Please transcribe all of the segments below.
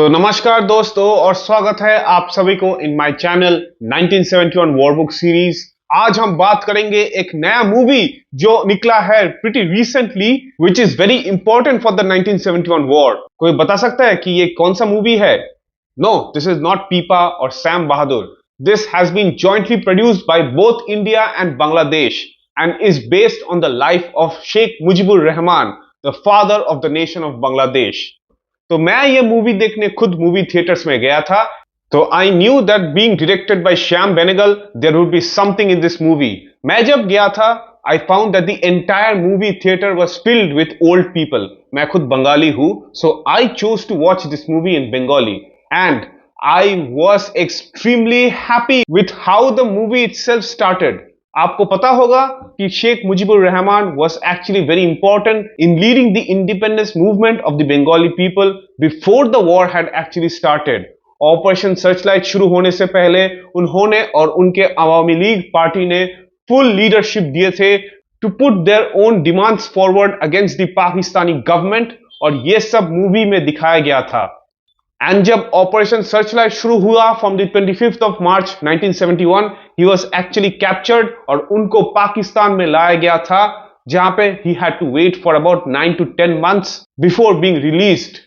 तो नमस्कार दोस्तों और स्वागत है आप सभी को in my channel 1971 war book series. आज हम बात करेंगे एक नया मूवी जो निकला है pretty recently which is very important for the 1971 war. कोई बता सकता है कि ये कौन सा मूवी है? No, this is not Pippa और Sam Bahadur. This has been jointly produced by both India and Bangladesh and is based on the life of Sheikh Mujibur Rahman, the father of the nation of Bangladesh. तो मैं ये movie देखने खुद movie theatres में गया था, तो I knew that being directed by Shyam Benegal there would be something in this movie. मैं जब गया था I found that the entire movie theatre was filled with old people. मैं खुद बंगाली हूं, so I chose to watch this movie in Bengali and I was extremely happy with how the movie itself started. आपको पता होगा कि Sheikh Mujibur Rahman was actually very important in leading the independence movement of the Bengali people before the war had actually started. Operation searchlight शुरू होने से पहले उन्होंने और उनके अवामी लीग पार्टी ने फुल लीडरशिप दिए थे to put their own demands forward against the Pakistani government, और ये सब मूवी में दिखाया गया था। एंड जब ऑपरेशन सर्चलाइट शुरू हुआ from the 25th of March 1971, he was actually captured और उनको पाकिस्तान में लाया गया था, जहां पे he had to wait for about 9 to 10 months before being released.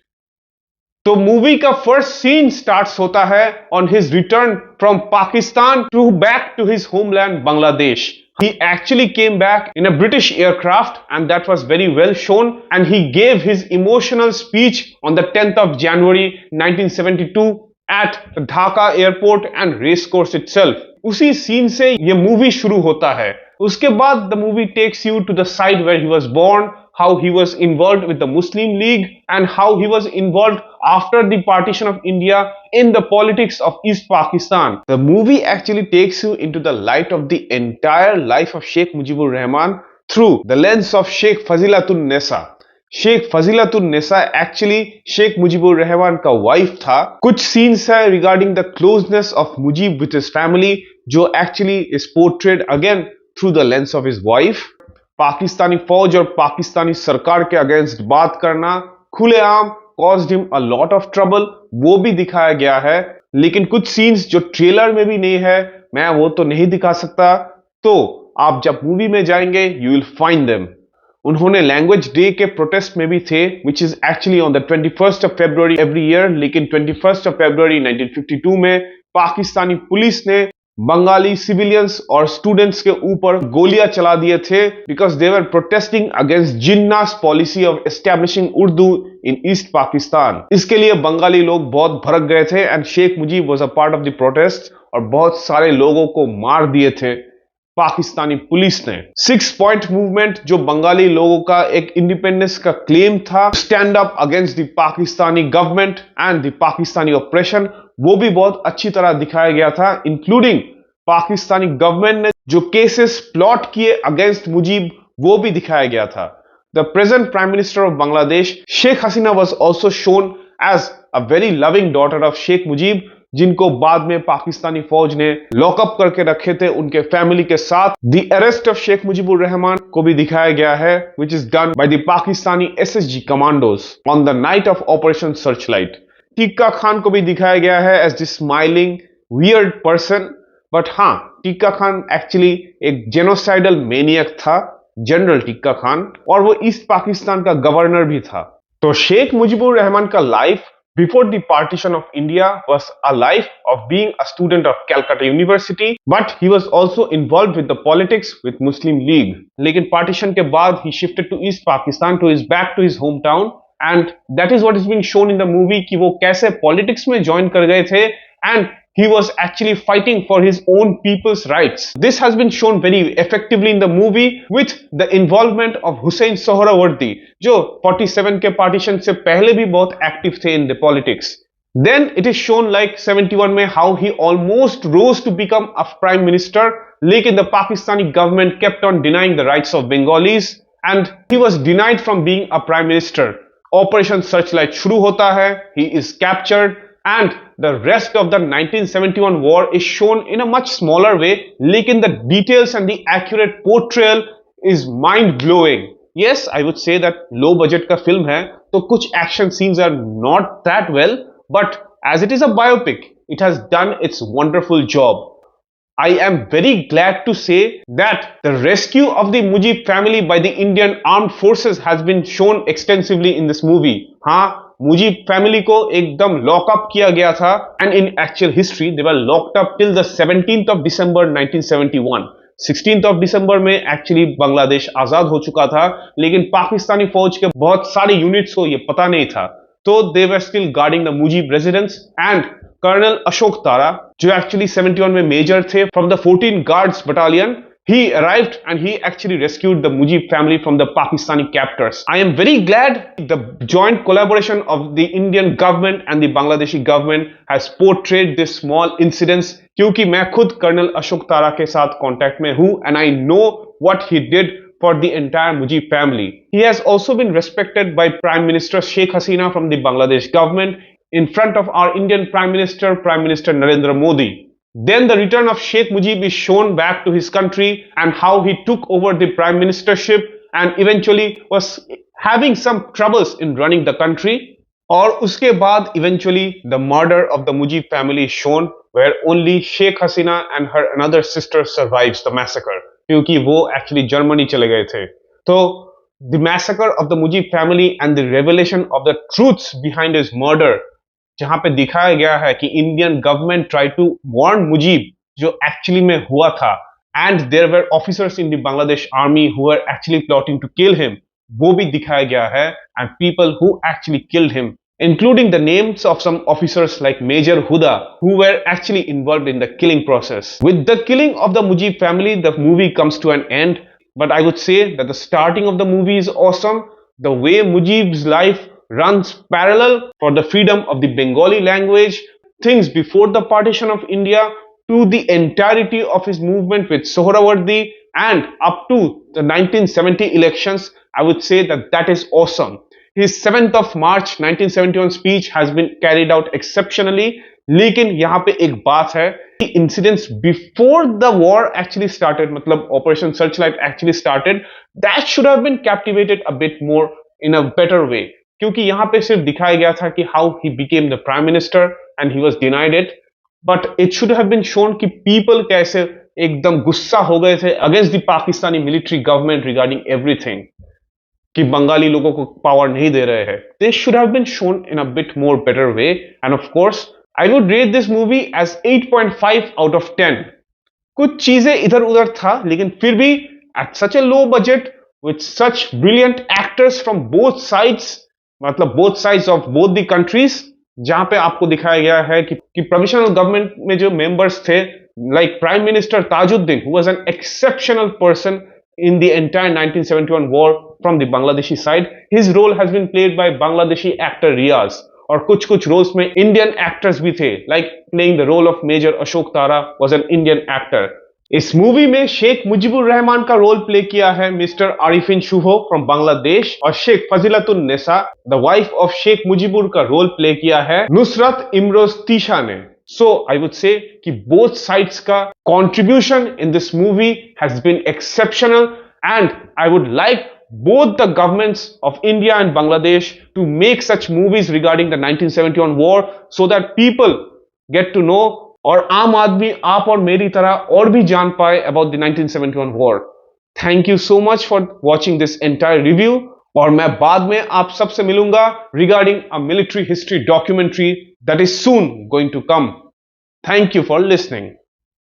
तो मूवी का फर्स्ट सीन स्टार्ट्स होता है on his return from Pakistan to back to his homeland Bangladesh. He actually came back in a British aircraft and that was very well shown, and he gave his emotional speech on the 10th of January 1972 at the Dhaka airport and racecourse itself. उसी scene से ये movie शुरू होता है। उसके बाद the movie takes you to the side where he was born, how he was involved with the Muslim League and how he was involved after the partition of India in the politics of East Pakistan. The movie actually takes you into the light of the entire life of Sheikh Mujibur Rahman through the lens of Sheikh Fazilatun Nisa. Sheikh Fazilatun Nisa actually Sheikh Mujibur Rahman का wife था। कुछ scenes है regarding the closeness of Mujib with his family जो actually is portrayed again through the lens of his wife. Pakistani फौज और पाकिस्तानी सरकार के against बात करना खुलेआम caused him a lot of trouble, वो भी दिखाया गया है। लेकिन कुछ सीन्स जो ट्रेलर में भी नहीं है, मैं वो तो नहीं दिखा सकता, तो आप जब मूवी में जाएंगे यू विल फाइंड देम। उन्होंने लैंग्वेज डे के प्रोटेस्ट में भी थे, which is actually on the 21st of February every year. लेकिन 21st of February 1952 में पाकिस्तानी पुलिस ने बंगाली सिविलियंस और स्टूडेंट्स के ऊपर गोलियां चला दिए थे because they were protesting against Jinnah's policy of establishing Urdu in East Pakistan. इसके लिए बंगाली लोग बहुत भड़क गए थे and Sheikh Mujib was a part of the protest और बहुत सारे लोगों को मार दिए थे पाकिस्तानी पुलिस ने। 6 पॉइंट मूवमेंट जो बंगाली लोगों का एक इंडिपेंडेंस का क्लेम था, stand up against the Pakistani government and the Pakistani operation, वो भी बहुत अच्छी तरह दिखाया गया था। इंक्लूडिंग पाकिस्तानी गवर्नमेंट ने जो केसेस प्लॉट किए अगेंस्ट मुजीब, वो भी दिखाया गया था। The present prime minister of Bangladesh Sheikh Hasina was also shown as a very loving daughter of Sheikh Mujib, जिनको बाद में पाकिस्तानी फौज ने लॉकअप करके रखे थे उनके फैमिली के साथ। The arrest of Sheikh Mujibur Rahman को भी दिखाया गया है, which is done by the Pakistani SSG commandos on the night of operation searchlight. Tikka Khan को भी दिखाया गया है as the smiling weird person, but हाँ, टिक्का खान एक्चुअली एक जेनोसाइडल मेनियक था, जनरल टिक्का खान, और वो ईस्ट पाकिस्तान का गवर्नर भी था। तो शेख मुजीबुर रहमान का life before the partition of India was a life of being a student of Calcutta University, but he was also involved with the politics with Muslim League. लेकिन partition के बाद he shifted to East Pakistan to his back to his hometown, and that is what is being shown in the movie कि वो कैसे politics में join कर गए थे and he was actually fighting for his own people's rights. This has been shown very effectively in the movie with the involvement of Hussein Sohrawardi, जो 47 के partition से पहले भी बहुत active थे in the politics. Then it is shown like 71 में how he almost rose to become a prime minister, लेकिन the Pakistani government kept on denying the rights of Bengalis and he was denied from being a prime minister. Operation Searchlight शुरू होता है, he is captured and the rest of the 1971 war is shown in a much smaller way, lekin the details and the accurate portrayal is mind blowing. Yes, I would say that low budget का film है, तो कुछ action scenes are not that well, but as it is a biopic, it has done its wonderful job. I am very glad to say that the rescue of the Mujib family by the Indian armed forces has been shown extensively in this movie. हाँ, Mujib family को एकदम lockup किया गया था and in actual history they were locked up till the 17th of December 1971. 16th of December में actually Bangladesh आजाद हो चुका था, लेकिन पाकिस्तानी फौज के बहुत सारे यूनिट्स को ये पता नहीं था, तो they were still guarding the Mujib residence and colonel Ashok Tara जो एक्चुअली 71 में मेजर थे from the 14 guards battalion, he arrived and he actually rescued the Mujib family from the Pakistani captors. I am very glad the joint collaboration of the Indian government and the Bangladeshi government has portrayed this small incidents, क्योंकि मैं खुद colonel Ashok तारा के साथ contact में हूं and I know what he did for the entire Mujib family. He has also been respected by Prime Minister Sheikh Hasina from the Bangladesh government in front of our Indian Prime Minister Narendra Modi. Then the return of Sheikh Mujib is shown back to his country and how he took over the prime ministership and eventually was having some troubles in running the country. और उसके बाद eventually the murder of the Mujib family is shown where only Sheikh Hasina and her another sister survives the massacre, क्योंकि वो actually Germany चले गए थे. तो the massacre of the Mujib family and the revelation of the truths behind his murder, जहां पे दिखाया गया है कि Indian government try to warn Mujib जो एक्चुअली में हुआ था and there were officers in the Bangladesh army who were actually plotting to kill him, वो भी दिखाया गया है and people who actually killed him including the names of some officers like Major Huda who were actually involved in the killing process. With the killing of the Mujib family, the movie comes to an end, but I would say that the starting of the movie is awesome. The way Mujib's life runs parallel for the freedom of the Bengali language, things before the partition of India to the entirety of his movement with Sohrawardi and up to the 1970 elections, I would say that that is awesome. His 7th of March 1971 speech has been carried out exceptionally, लेकिन यहाँ पे एक बात है कि incidents before the war actually started, मतलब Operation Searchlight actually started, that should have been captivated a bit more in a better way. क्योंकि यहाँ पे सिर्फ दिखाया गया था कि how he became the prime minister and he was denied it, but it should have been shown कि people कैसे एकदम गुस्सा हो गए थे against the Pakistani military government regarding everything, कि बंगाली लोगों को पावर नहीं दे रहे हैं. This should have been shown in a bit more better way, and of course I would rate this movie as 8.5 out of 10. कुछ चीजें इधर उधर था, लेकिन फिर भी at such a low budget with such brilliant actors from both sides, मतलब both sides of both the countries, जहां पे आपको दिखाया गया है कि प्रोविजनल गवर्नमेंट में जो मेंबर्स थे like prime minister Tajuddin who was an exceptional person in the entire 1971 war from the Bangladeshi side. His role has been played by Bangladeshi actor Riaz, और कुछ रोल्स में इंडियन एक्टर्स भी थे, like playing the role of Major Ashok Tara was an Indian actor. इस movie में शेख मुजिबुर रहमान का role play किया है मिस्टर आरिफिन शुहो फ्रॉम बांग्लादेश, और Sheikh Fazilatun Nesa the wife of Sheikh Mujibur का रोल प्ले किया है नुसरत इमरोज तीशा ने. So I would say कि both sides का contribution in this movie has been exceptional, and I would like both the governments of India and Bangladesh to make such movies regarding the 1971 war so that people get to know, और आम आदमी आप और मेरी तरह और भी जान पाए about the 1971 war. Thank you so much for watching this entire review, और मैं बाद में आप सबसे मिलूंगा regarding a military history documentary that is soon going to come. Thank you for listening.